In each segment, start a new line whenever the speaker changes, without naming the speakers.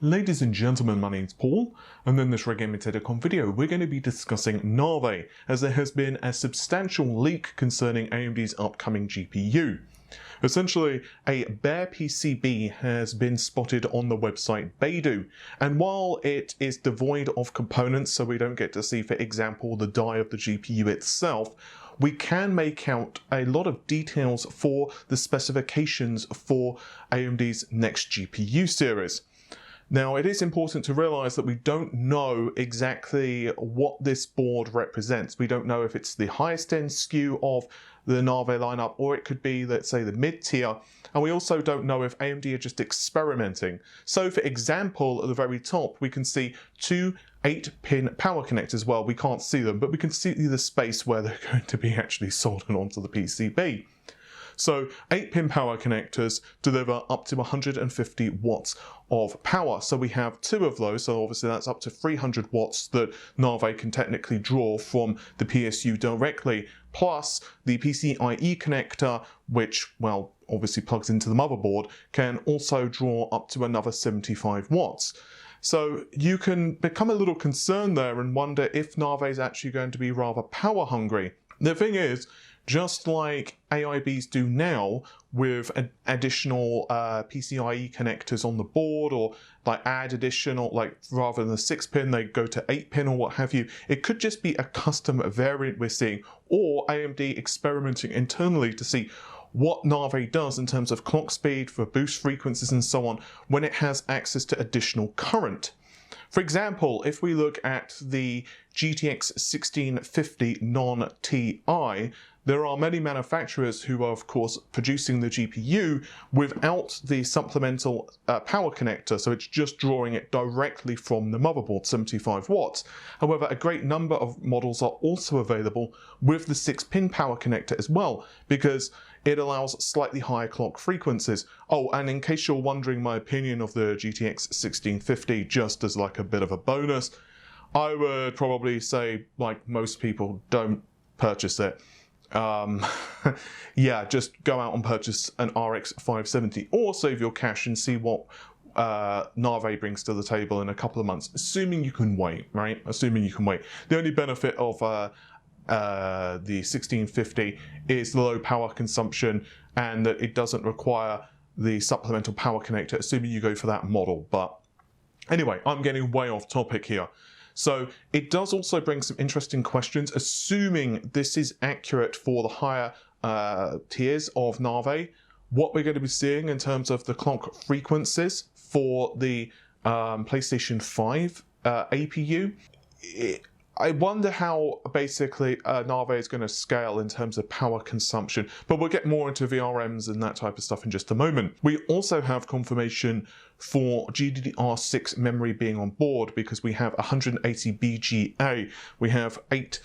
Ladies and gentlemen, my name's Paul, and in this Regaming.com video we're going to be discussing Navi, as there has been a substantial leak concerning AMD's upcoming GPU. Essentially, a bare PCB has been spotted on the website Beidou, and while it is devoid of components, so we don't get to see, for example, the die of the GPU itself, we can make out a lot of details for the specifications for AMD's next GPU series. Now, it is important to realize that we don't know exactly what this board represents. We don't know if it's the highest end SKU of the Navi lineup, or it could be, let's say, the mid-tier. And we also don't know if AMD are just experimenting. So, for example, at the very top, we can see two 8-pin power connectors. Well, we can't see them, but we can see the space where they're going to be actually soldered onto the PCB. So 8-pin power connectors deliver up to 150 watts of power. So we have two of those, so obviously that's up to 300 watts that Navi can technically draw from the PSU directly, plus the PCIe connector, which, well, obviously plugs into the motherboard, can also draw up to another 75 watts. So you can become a little concerned there and wonder if Navi is actually going to be rather power hungry. The thing is, just like AIBs do now with additional PCIe connectors on the board, or like add additional, like rather than a 6-pin, they go to 8-pin or what have you. It could just be a custom variant we're seeing, or AMD experimenting internally to see what Navi does in terms of clock speed for boost frequencies and so on when it has access to additional current. For example, if we look at the GTX 1650 non-TI, there are many manufacturers who are, of course, producing the GPU without the supplemental power connector, so it's just drawing it directly from the motherboard, 75 watts. However, a great number of models are also available with the 6-pin power connector as well, because it allows slightly higher clock frequencies. Oh, and in case you're wondering my opinion of the GTX 1650, just as like a bit of a bonus, I would probably say, like most people, don't purchase it. Yeah, just go out and purchase an RX 570 or save your cash and see what Navi brings to the table in a couple of months, assuming you can wait, right? Assuming you can wait. The only benefit of the 1650 is the low power consumption and that it doesn't require the supplemental power connector, assuming you go for that model. But anyway, I'm getting way off topic here. So it does also bring some interesting questions, assuming this is accurate for the higher tiers of Navi, what we're going to be seeing in terms of the clock frequencies for the PlayStation 5 APU. I wonder how basically Navi is going to scale in terms of power consumption, but we'll get more into VRMs and that type of stuff in just a moment. We also have confirmation for GDDR6 memory being on board, because we have 180 BGA. We have 8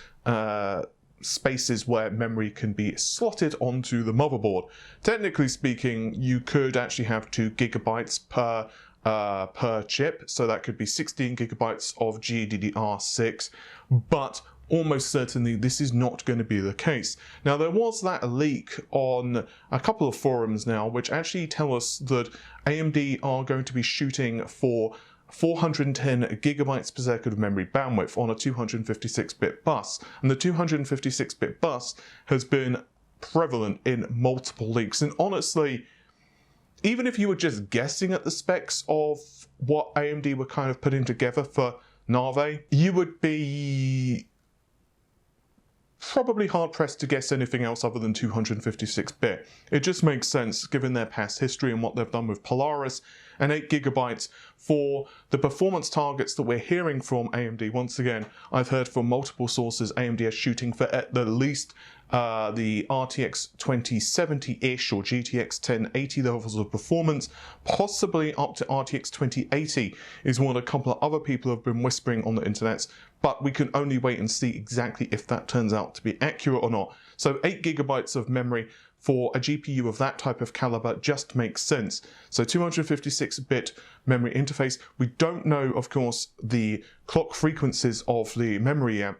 spaces where memory can be slotted onto the motherboard. Technically speaking, you could actually have 2 gigabytes per chip, so that could be 16 gigabytes of GDDR6, but almost certainly this is not going to be the case. Now, there was that leak on a couple of forums now, which actually tell us that AMD are going to be shooting for 410 gigabytes per second of memory bandwidth on a 256-bit bus, and the 256-bit bus has been prevalent in multiple leaks, and honestly, even if you were just guessing at the specs of what AMD were kind of putting together for Navi, you would be probably hard-pressed to guess anything else other than 256-bit. It just makes sense given their past history and what they've done with Polaris, and 8 gigabytes for the performance targets that we're hearing from AMD. Once again, I've heard from multiple sources AMD is shooting for at the least the RTX 2070-ish or GTX 1080 levels of performance, possibly up to RTX 2080 is what a couple of other people have been whispering on the internet, but we can only wait and see exactly if that turns out to be accurate or not. So 8 gigabytes of memory for a GPU of that type of caliber just makes sense. So 256-bit memory interface. We don't know, of course, the clock frequencies of the memory yet,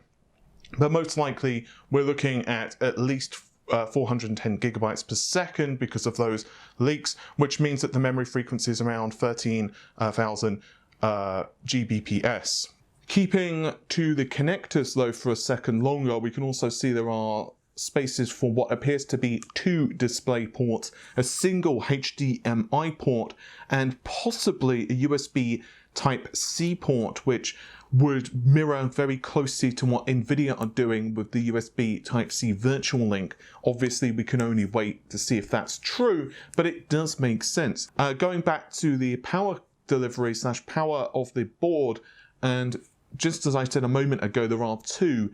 but most likely we're looking at least 410 gigabytes per second because of those leaks, which means that the memory frequency is around 13,000 Gbps. Keeping to the connectors though for a second longer, we can also see there are spaces for what appears to be 2 display ports, a single HDMI port, and possibly a USB Type-C port, which would mirror very closely to what NVIDIA are doing with the USB Type-C virtual link. Obviously, we can only wait to see if that's true, but it does make sense. Going back to the power delivery / power of the board, and just as I said a moment ago, there are 2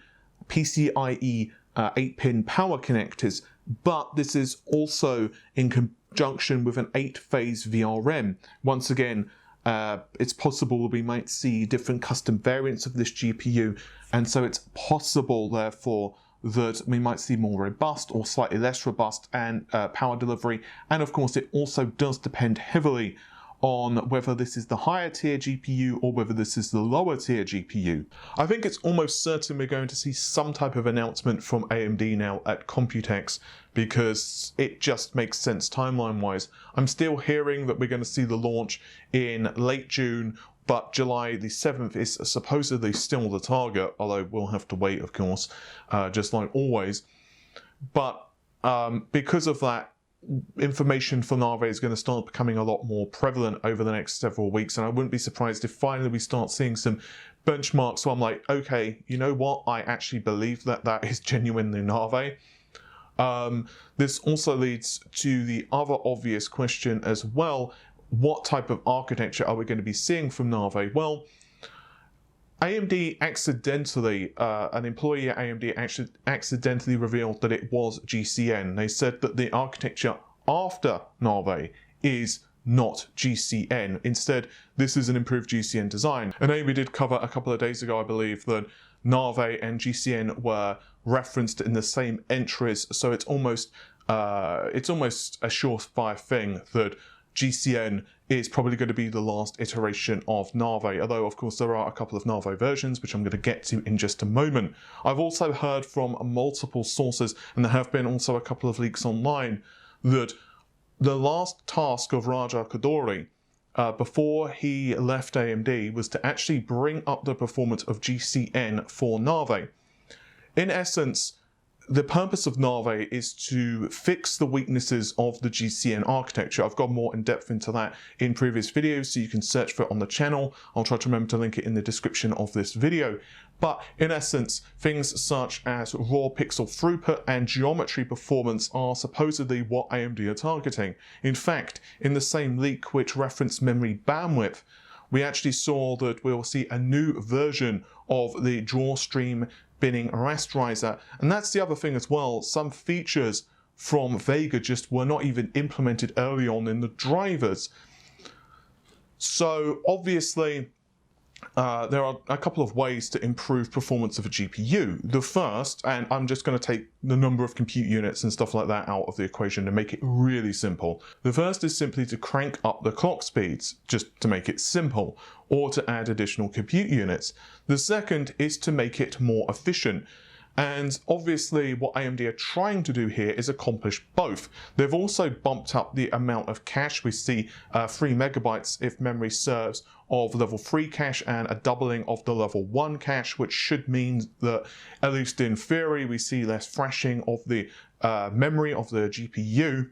PCIe 8-pin power connectors, but this is also in conjunction with an 8-phase VRM. Once again, it's possible we might see different custom variants of this GPU, and so it's possible, therefore, that we might see more robust or slightly less robust and power delivery. And of course, it also does depend heavily on whether this is the higher tier GPU or whether this is the lower tier GPU. I think it's almost certain we're going to see some type of announcement from AMD now at Computex, because it just makes sense timeline wise. I'm still hearing that we're going to see the launch in late June, but July the 7th is supposedly still the target, although we'll have to wait, of course, just like always. But because of that, information for Navi is going to start becoming a lot more prevalent over the next several weeks, and I wouldn't be surprised if finally we start seeing some benchmarks where I'm like, okay, you know what, I actually believe that that is genuinely Navi. This also leads to the other obvious question as well: what type of architecture are we going to be seeing from Navi? Well, AMD accidentally, an employee at AMD actually accidentally revealed that it was GCN. They said that the architecture after Navi is not GCN. Instead, this is an improved GCN design. And AMD did cover a couple of days ago, I believe, that Navi and GCN were referenced in the same entries, so it's almost a surefire thing that GCN is probably going to be the last iteration of Navi, although of course there are a couple of Navi versions, which I'm going to get to in just a moment. I've also heard from multiple sources, and there have been also a couple of leaks online, that the last task of Raja Koduri before he left AMD was to actually bring up the performance of GCN for Navi. In essence, the purpose of Navi is to fix the weaknesses of the GCN architecture. I've gone more in depth into that in previous videos, so you can search for it on the channel. I'll try to remember to link it in the description of this video. But in essence, things such as raw pixel throughput and geometry performance are supposedly what AMD are targeting. In fact, in the same leak which referenced memory bandwidth, we actually saw that we'll see a new version of the draw stream binning rasterizer. And that's the other thing as well. Some features from Vega just were not even implemented early on in the drivers. So obviously, there are a couple of ways to improve performance of a GPU. The first, and I'm just going to take the number of compute units and stuff like that out of the equation to make it really simple. The first is simply to crank up the clock speeds, just to make it simple, or to add additional compute units. The second is to make it more efficient. And obviously what AMD are trying to do here is accomplish both. They've also bumped up the amount of cache. We see 3 megabytes if memory serves of level 3 cache and a doubling of the level 1 cache, which should mean that, at least in theory, we see less thrashing of the memory of the GPU,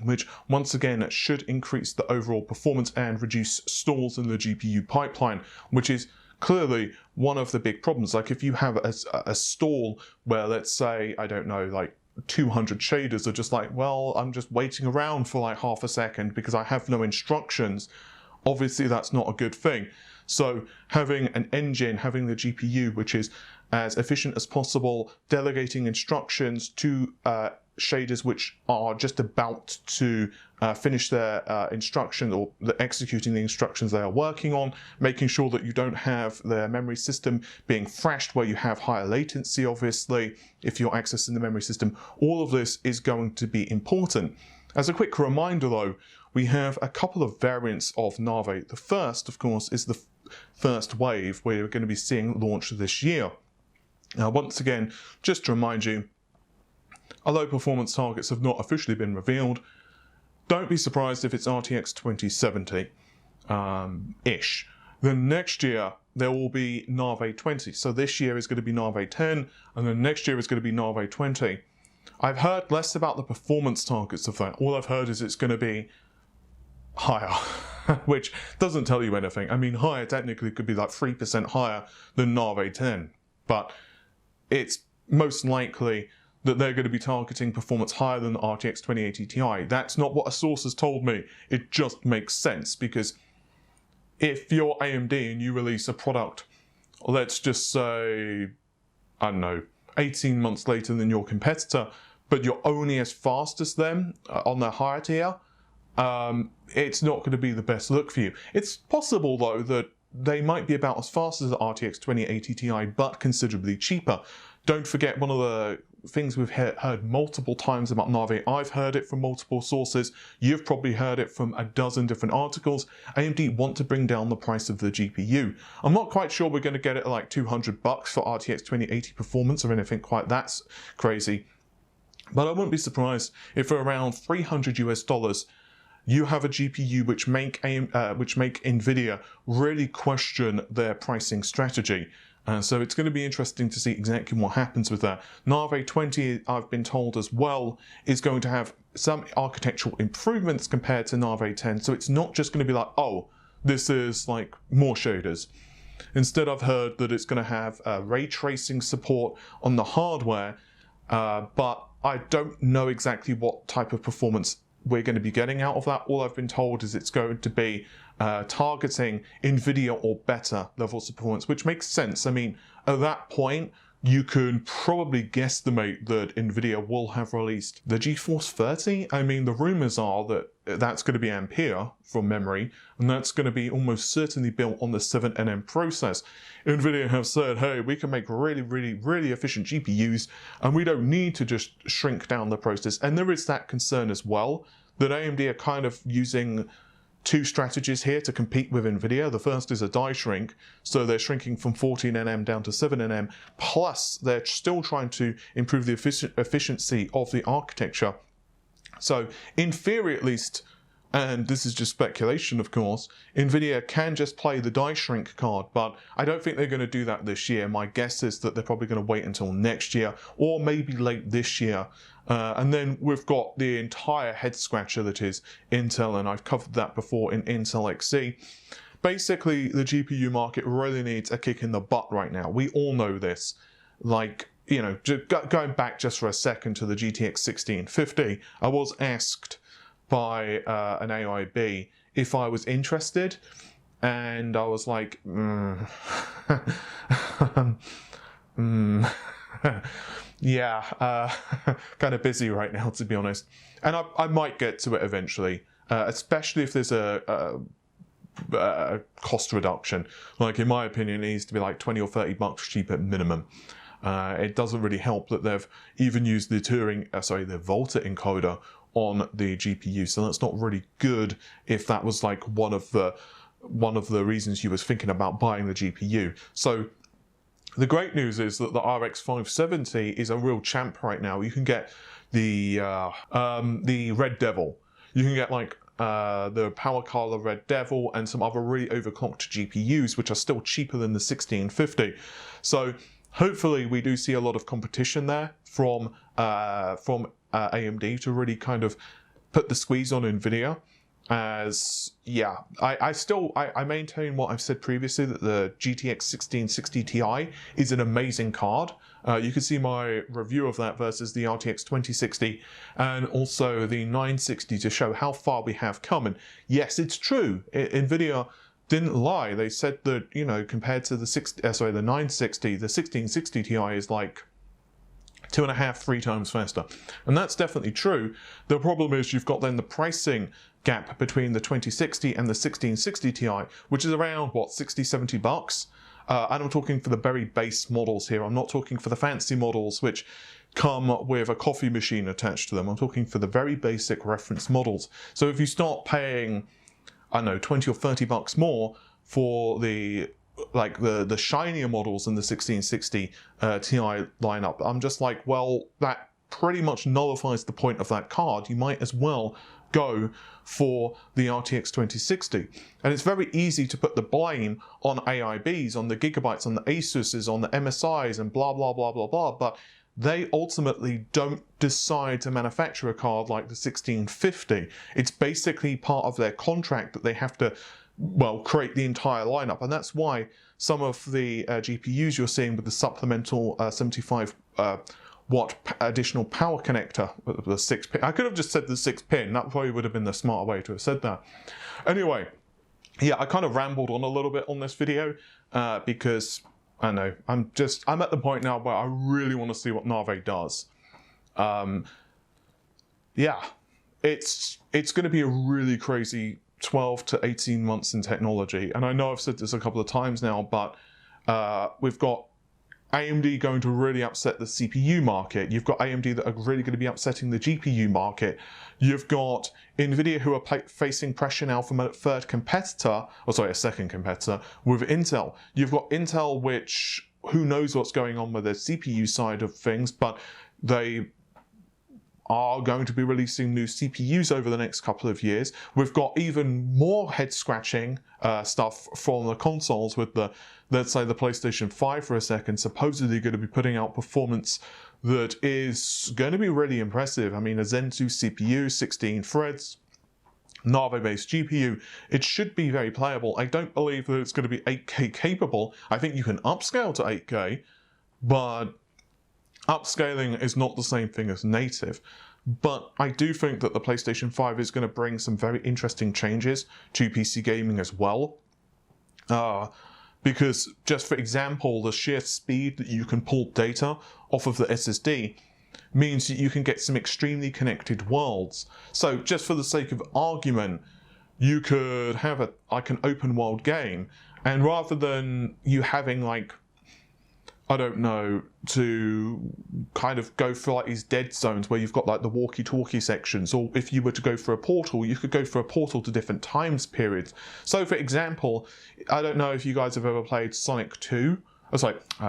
which once again should increase the overall performance and reduce stalls in the GPU pipeline, which is clearly one of the big problems. Like if you have a stall where, let's say, I don't know, like 200 shaders are just like, well, I'm just waiting around for like half a second because I have no instructions, obviously that's not a good thing. So having an engine, having the GPU, which is as efficient as possible, delegating instructions to shaders which are just about to finish their instruction or executing the instructions they are working on, making sure that you don't have their memory system being thrashed where you have higher latency, obviously, if you're accessing the memory system. All of this is going to be important. As a quick reminder though, we have a couple of variants of Navi. The first, of course, is the first wave we're going to be seeing launch this year. Now, once again, just to remind you, although performance targets have not officially been revealed, don't be surprised if it's RTX 2070-ish. then next year there will be Navi 20. So this year is going to be Navi 10, and then next year is going to be Navi 20. I've heard less about the performance targets of that. All I've heard is it's going to be higher, which doesn't tell you anything. I mean, higher technically could be like 3% higher than Navi 10, but it's most likely that they're going to be targeting performance higher than the RTX 2080 Ti. That's not what a source has told me. It just makes sense, because if you're AMD and you release a product, let's just say, I don't know, 18 months later than your competitor, but you're only as fast as them on their higher tier, it's not going to be the best look for you. It's possible, though, that they might be about as fast as the RTX 2080 Ti, but considerably cheaper. Don't forget, one of the things we've heard multiple times about Navi, I've heard it from multiple sources, you've probably heard it from a dozen different articles, AMD want to bring down the price of the GPU. I'm not quite sure we're going to get it at like $200 for RTX 2080 performance or anything quite that crazy, but I wouldn't be surprised if for around $300 US you have a GPU which make NVIDIA really question their pricing strategy. So it's going to be interesting to see exactly what happens with that. Navi 20, I've been told as well, is going to have some architectural improvements compared to Navi 10. So it's not just going to be like, oh, this is like more shaders. Instead, I've heard that it's going to have ray tracing support on the hardware, but I don't know exactly what type of performance we're going to be getting out of that. All I've been told is it's going to be targeting NVIDIA or better levels of performance, which makes sense. I mean, at that point, you can probably guesstimate that NVIDIA will have released the GeForce 30. I mean, the rumors are that that's going to be Ampere from memory, and that's going to be almost certainly built on the 7nm process. NVIDIA have said, hey, we can make really efficient GPUs, and we don't need to just shrink down the process. And there is that concern as well, that AMD are kind of using two strategies here to compete with NVIDIA. The first is a die shrink, so they're shrinking from 14nm down to 7nm, plus they're still trying to improve the efficiency of the architecture. So in theory at least, and this is just speculation of course, NVIDIA can just play the die shrink card, but I don't think they're going to do that this year. My guess is that they're probably going to wait until next year, or maybe late this year. And then we've got the entire head scratcher that is Intel, and I've covered that before in Intel XC. Basically, the GPU market really needs a kick in the butt right now. We all know this. Like, you know, going back just for a second to the GTX 1650, I was asked by an AIB if I was interested, and I was like, yeah, kind of busy right now, to be honest. And I might get to it eventually, especially if there's a cost reduction. Like, in my opinion, it needs to be like 20 or 30 bucks cheap at minimum. It doesn't really help that they've even used the Turing, the Volta encoder on the GPU. So that's not really good if that was like one of the reasons you was thinking about buying the GPU. So the great news is that the RX 570 is a real champ right now. You can get the Red Devil. You can get like the Power Color Red Devil and some other really overclocked GPUs, which are still cheaper than the 1650. So hopefully we do see a lot of competition there from AMD to really kind of put the squeeze on NVIDIA. As yeah, I maintain what I've said previously, that the GTX 1660 Ti is an amazing card. You can see my review of that versus the RTX 2060 and also the 960 to show how far we have come. And yes, it's true. NVIDIA didn't lie. They said that, you know, compared to the 960, the 1660 Ti is like 2.5, 3 times faster. And that's definitely true. The problem is you've got then the pricing gap between the 2060 and the 1660 Ti, which is around, what, 60, 70 bucks? And I'm talking for the very base models here. I'm not talking for the fancy models which come with a coffee machine attached to them. I'm talking for the very basic reference models. So if you start paying, I don't know, 20 or 30 bucks more for the shinier models in the 1660 Ti lineup, I'm just like, well, that pretty much nullifies the point of that card. You might as well go for the RTX 2060. And it's very easy to put the blame on AIBs, on the Gigabytes, on the Asuses, on the MSIs, and blah, blah, blah, blah, blah. But they ultimately don't decide to manufacture a card like the 1650. It's basically part of their contract that they have to, well, create the entire lineup. And that's why some of the GPUs you're seeing with the supplemental 75 watt additional power connector, the 6-pin. I could have just said the 6-pin. That probably would have been the smarter way to have said that. Anyway, yeah, I kind of rambled on a little bit on this video because I know I'm at the point now where I really want to see what Navi does. Yeah, it's going to be a really crazy 12 to 18 months in technology. And I know I've said this a couple of times now, but we've got AMD going to really upset the CPU market. You've got AMD that are really going to be upsetting the GPU market. You've got NVIDIA who are facing pressure now from a second competitor with Intel. You've got Intel, which who knows what's going on with their CPU side of things, but they are going to be releasing new CPUs over the next couple of years. We've got even more head-scratching stuff from the consoles with the, let's say, the PlayStation 5 for a second, supposedly going to be putting out performance that is going to be really impressive. I mean, a Zen 2 CPU, 16 threads, Navi-based GPU, it should be very playable. I don't believe that it's going to be 8K capable. I think you can upscale to 8K, but upscaling is not the same thing as native. But I do think that the PlayStation 5 is going to bring some very interesting changes to PC gaming as well. Because just for example, the sheer speed that you can pull data off of the SSD means that you can get some extremely connected worlds. So just for the sake of argument, you could have like an open world game, and rather than you having like, I don't know, to kind of go for like these dead zones where you've got like the walkie-talkie sections, or if you were to go for a portal, you could go for a portal to different times periods. So for example, I don't know if you guys have ever played Sonic 2,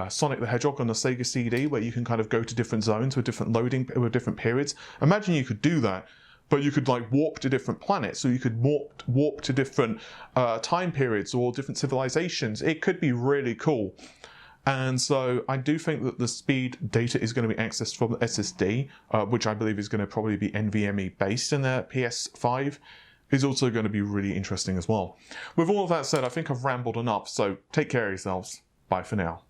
Sonic the Hedgehog on the Sega CD, where you can kind of go to different zones with different loading, with different periods. Imagine you could do that, but you could like warp to different planets, so you could warp to different time periods or different civilizations. It could be really cool. And so I do think that the speed data is going to be accessed from the SSD, which I believe is going to probably be NVMe based in the PS5, is also going to be really interesting as well. With all of that said, I think I've rambled enough, so take care of yourselves. Bye for now.